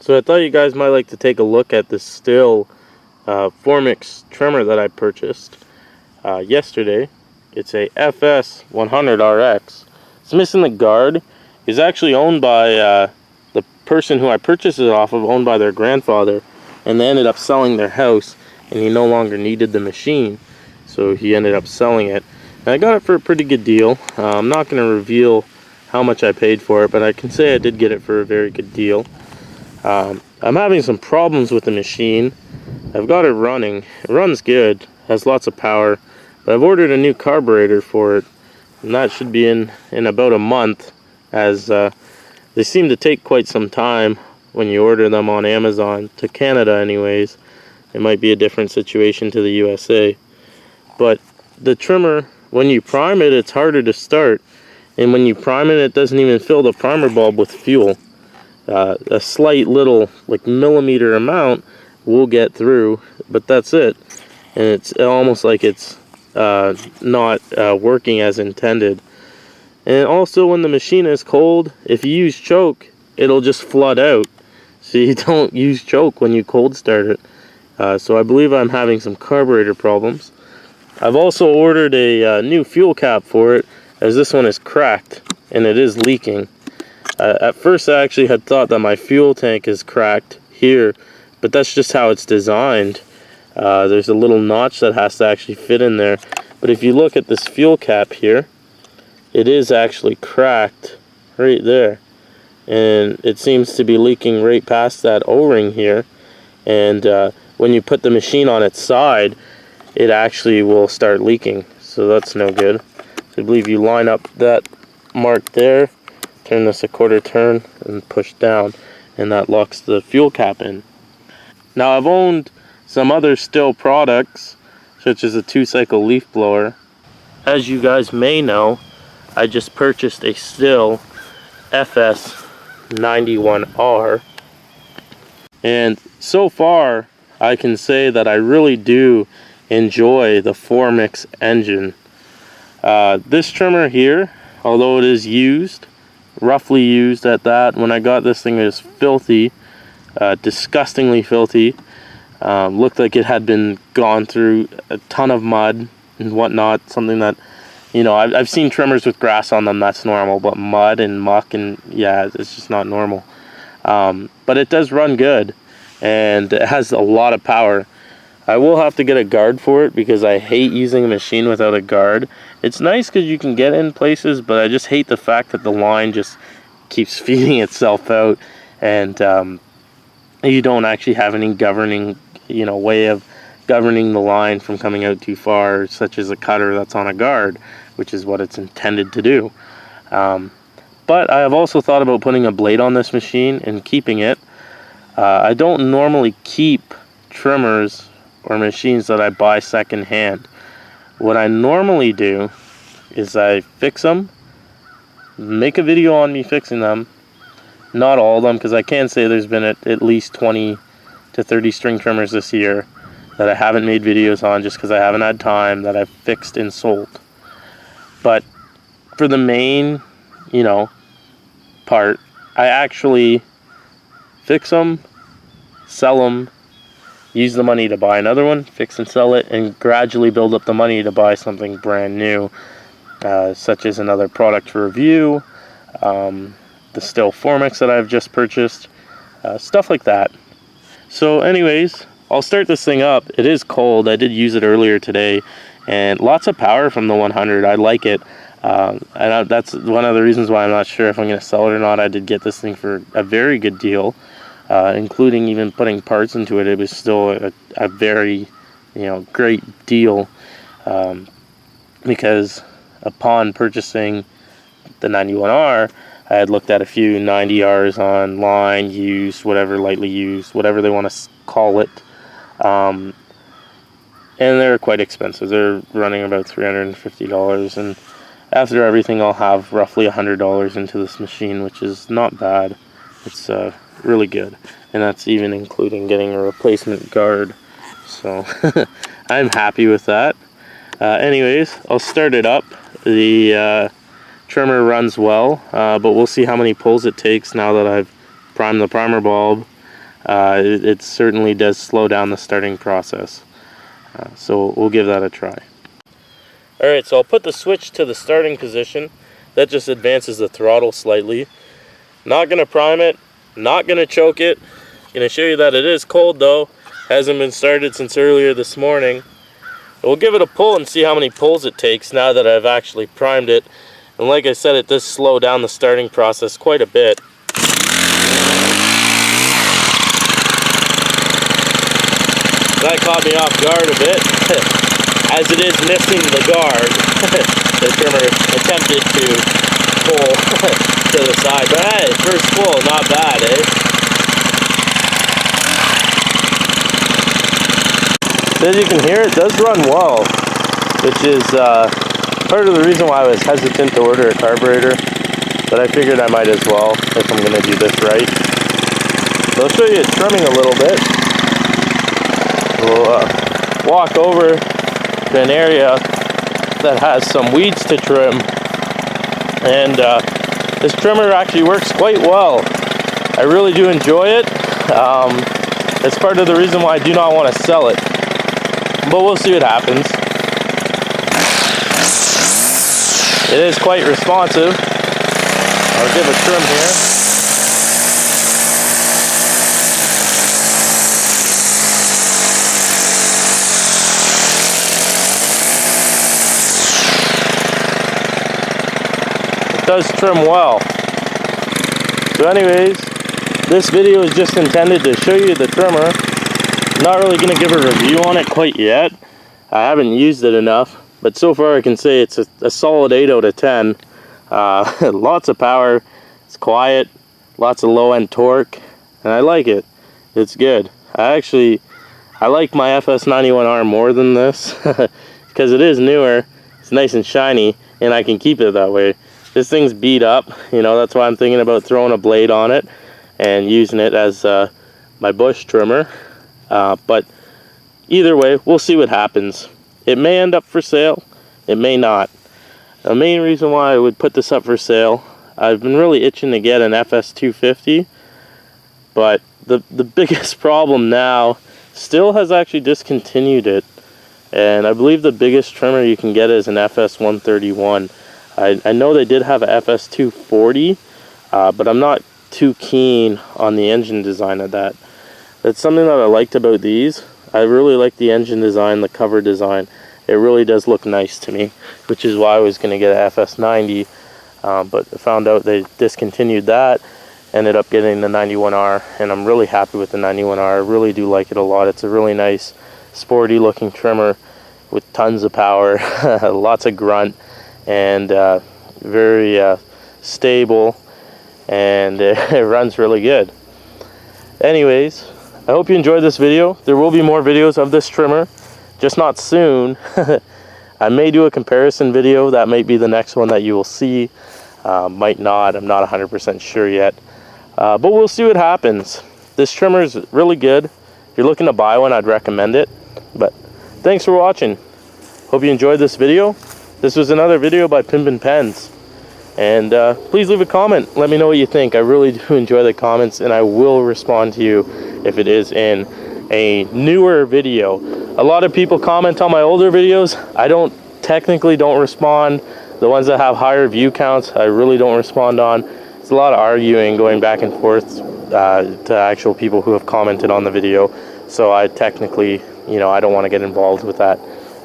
So I thought you guys might like to take a look at the Stihl FS100RX trimmer that I purchased yesterday. It's a FS100RX. It's missing the guard. It's actually owned by the person who I purchased it off of, owned by their grandfather, and they ended up selling their house, and he no longer needed the machine, so he ended up selling it. And I got it for a pretty good deal. I'm not going to reveal how much I paid for it, but I can say I did get it for a very good deal. I'm having some problems with the machine. I've got it running. It runs good, has lots of power, but I've ordered a new carburetor for it, and that should be in about a month, as they seem to take quite some time when you order them on Amazon, to Canada anyways. It might be a different situation to the USA. But the trimmer, when you prime it, it's harder to start, and when you prime it, it doesn't even fill the primer bulb with fuel. A slight little millimeter amount will get through, but that's it, and it's almost like it's not working as intended. And also, when the machine is cold, if you use choke, it'll just flood out, so you don't use choke when you cold start it. So I believe I'm having some carburetor problems. I've also ordered a new fuel cap for it, as this one is cracked and it is leaking. At first I actually had thought that my fuel tank is cracked here, but that's just how it's designed. There's a little notch that has to actually fit in there. But if you look at this fuel cap here, it is actually cracked right there. And it seems to be leaking right past that O-ring here. And when you put the machine on its side, it actually will start leaking. So that's no good. So I believe you line up that mark there, turn this a quarter turn, and push down, and that locks the fuel cap in. Now, I've owned some other Stihl products, such as a 2-cycle leaf blower. As you guys may know, I just purchased a Stihl FS100R, and so far I can say that I really do enjoy the FS100RX engine. This trimmer here, although it is used, roughly used at that, when I got this thing, it was filthy, disgustingly filthy. Looked like it had been gone through a ton of mud and whatnot, something that, you know, I've seen trimmers with grass on them, that's normal, but mud and muck, and yeah, it's just not normal. But it does run good, and it has a lot of power. I will have to get a guard for it, because I hate using a machine without a guard. It's nice because you can get in places, but I just hate the fact that the line just keeps feeding itself out, and you don't actually have any governing, way of governing the line from coming out too far, such as a cutter that's on a guard, which is what it's intended to do. But I have also thought about putting a blade on this machine and keeping it. I don't normally keep trimmers or machines that I buy secondhand. What I normally do is I fix them, make a video on me fixing them. Not all of them, because I can say there's been at least 20 to 30 string trimmers this year that I haven't made videos on just because I haven't had time, that I've fixed and sold. But for the main, part, I actually fix them, sell them, use the money to buy another one, fix and sell it, and gradually build up the money to buy something brand new, such as another product to review, the Stihl FS100RX that I've just purchased, stuff like that. So anyways, I'll start this thing up. It is cold. I did use it earlier today, and lots of power from the 100. I like it. And that's one of the reasons why I'm not sure if I'm going to sell it or not. I did get this thing for a very good deal. Including even putting parts into it, it was still a very, great deal, because upon purchasing the 91R, I had looked at a few 90Rs online, used, whatever, lightly used, whatever they want to call it, and they're quite expensive. They're running about $350, and after everything, I'll have roughly $100 into this machine, which is not bad. It's really good, and that's even including getting a replacement guard, so I'm happy with that. Anyways, I'll start it up. The trimmer runs well, but we'll see how many pulls it takes now that I've primed the primer bulb. it certainly does slow down the starting process. So we'll give that a try. Alright, so I'll put the switch to the starting position. That just advances the throttle slightly. Not going to prime it, not going to choke it. Going to show you that it is cold though. Hasn't been started since earlier this morning. We'll give it a pull and see how many pulls it takes now that I've actually primed it. And like I said, it does slow down the starting process quite a bit. That caught me off guard a bit, as it is missing the guard. The trimmer attempted to pull to the side, but hey, first pull, not bad, eh? So as you can hear, it does run well, which is part of the reason why I was hesitant to order a carburetor, but I figured I might as well if I'm going to do this right. So I'll show you it trimming a little bit. We'll walk over to an area that has some weeds to trim, and this trimmer actually works quite well. I really do enjoy it. It's part of the reason why I do not want to sell it, but we'll see what happens. It is quite responsive. I'll give a trim here. Does trim well. So anyways, this video is just intended to show you the trimmer. I'm not really going to give a review on it quite yet. I haven't used it enough, but so far I can say it's a solid 8 out of 10. Lots of power, it's quiet, lots of low end torque, and I like it. It's good. I like my FS91R more than this because it is newer, it's nice and shiny, and I can keep it that way. This thing's beat up, you know, that's why I'm thinking about throwing a blade on it and using it as my bush trimmer. But either way, we'll see what happens. It may end up for sale, it may not. The main reason why I would put this up for sale, I've been really itching to get an FS250, but the biggest problem now, Stihl has actually discontinued it, and I believe the biggest trimmer you can get is an FS131. I know they did have a FS240, but I'm not too keen on the engine design of that. That's something that I liked about these. I really like the engine design, the cover design. It really does look nice to me, which is why I was going to get an FS90, but I found out they discontinued that, ended up getting the 91R, and I'm really happy with the 91R. I really do like it a lot. It's a really nice, sporty looking trimmer with tons of power, lots of grunt, and very stable, and it runs really good. Anyways, I hope you enjoyed this video. There will be more videos of this trimmer, just not soon. I may do a comparison video. That might be the next one that you will see. Might not. I'm not 100% sure yet, but we'll see what happens. This trimmer is really good. If you're looking to buy one, I'd recommend it. But thanks for watching. Hope you enjoyed this video. This was another video by Pimpin' Pens, and please leave a comment. Let me know what you think. I really do enjoy the comments, and I will respond to you if it is in a newer video. A lot of people comment on my older videos. I technically don't respond. The ones that have higher view counts, I really don't respond on. It's a lot of arguing, going back and forth to actual people who have commented on the video. So I technically, you know, I don't want to get involved with that.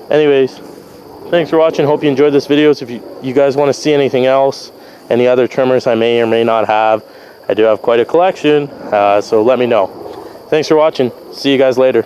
Anyways, thanks for watching. Hope you enjoyed this video. So if you guys want to see anything else, any other trimmers I may or may not have, I do have quite a collection, so let me know. Thanks for watching. See you guys later.